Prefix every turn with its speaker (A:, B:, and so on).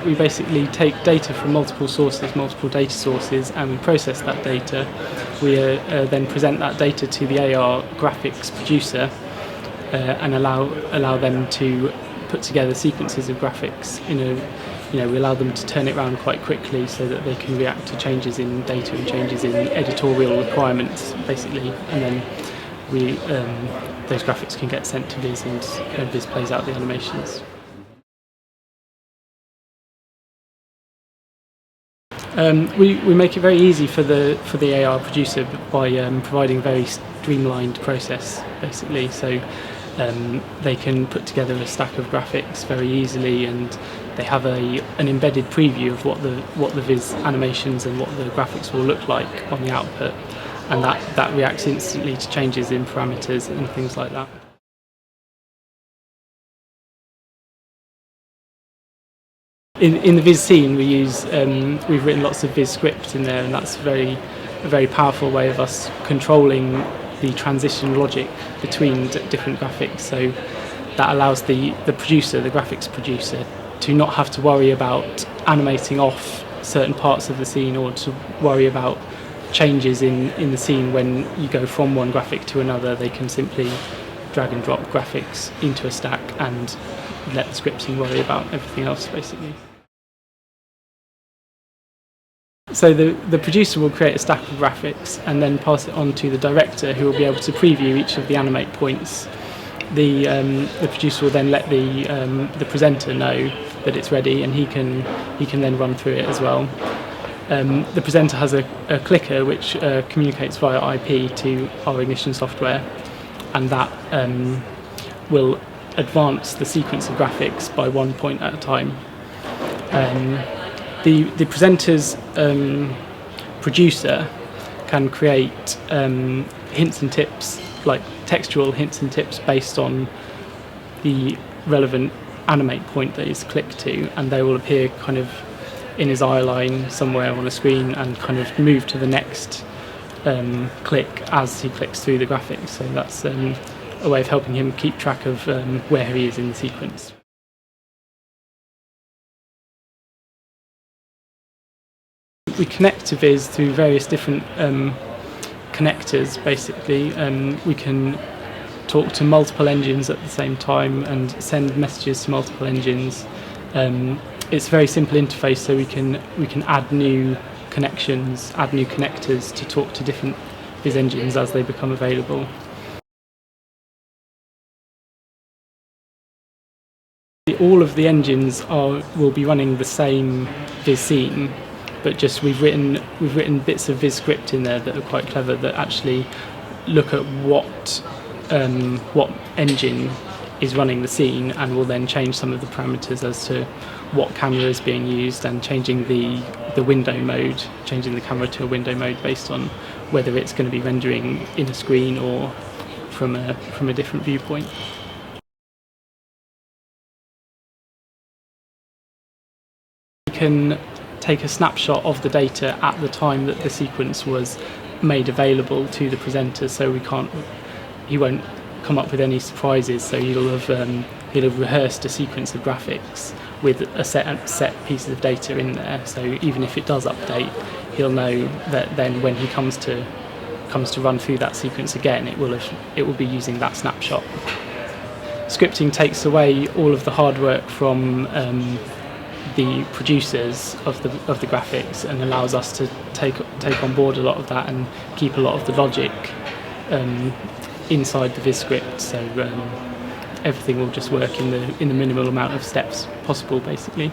A: we basically take data from multiple sources, multiple data sources, and we process that data. We then present that data to the AR graphics producer and allow them to put together sequences of graphics in a, we allow them to turn it around quite quickly so that they can react to changes in data and changes in editorial requirements, basically, and then those graphics can get sent to Viz, and Viz plays out the animations. We make it very easy for the AR producer by providing a very streamlined process, basically. So they can put together a stack of graphics very easily, and they have an embedded preview of what the Viz animations and what the graphics will look like on the output, and that reacts instantly to changes in parameters and things like that. In the Viz scene, we've written lots of Viz Script in there, and that's a very powerful way of us controlling the transition logic between different graphics. So that allows the producer, the graphics producer, to not have to worry about animating off certain parts of the scene, or to worry about changes in the scene when you go from one graphic to another. They can simply drag and drop graphics into a stack and let the scripting worry about everything else, basically. So the producer will create a stack of graphics and then pass it on to the director, who will be able to preview each of the animate points. The producer will then let the presenter know that it's ready, and he can then run through it as well. The presenter has a clicker which communicates via IP to our Ignition software, and that will advance the sequence of graphics by 1 point at a time. The presenter's producer can create hints and tips, like textual hints and tips, based on the relevant animate point that is clicked to, and they will appear kind of in his eye line somewhere on a screen and kind of move to the next click as he clicks through the graphics. So that's a way of helping him keep track of where he is in the sequence. We connect to Viz through various different connectors, basically. We can talk to multiple engines at the same time and send messages to multiple engines. It's a very simple interface, so we can add new connections, add new connectors to talk to different Viz engines as they become available. All of the engines will be running the same Viz scene, but just we've written bits of Viz Script in there that are quite clever, that actually look at what engine is running the scene, and will then change some of the parameters as to what camera is being used, and changing the window mode, changing the camera to a window mode based on whether it's going to be rendering in a screen or from a different viewpoint. We can take a snapshot of the data at the time that the sequence was made available to the presenter, so he won't come up with any surprises. So he'll have rehearsed a sequence of graphics with a set pieces of data in there. So even if it does update, he'll know that then when he comes to run through that sequence again, it will be using that snapshot. Scripting takes away all of the hard work from the producers of the graphics, and allows us to take on board a lot of that and keep a lot of the logic inside the Viz Script. So everything will just work in the minimal amount of steps possible, basically.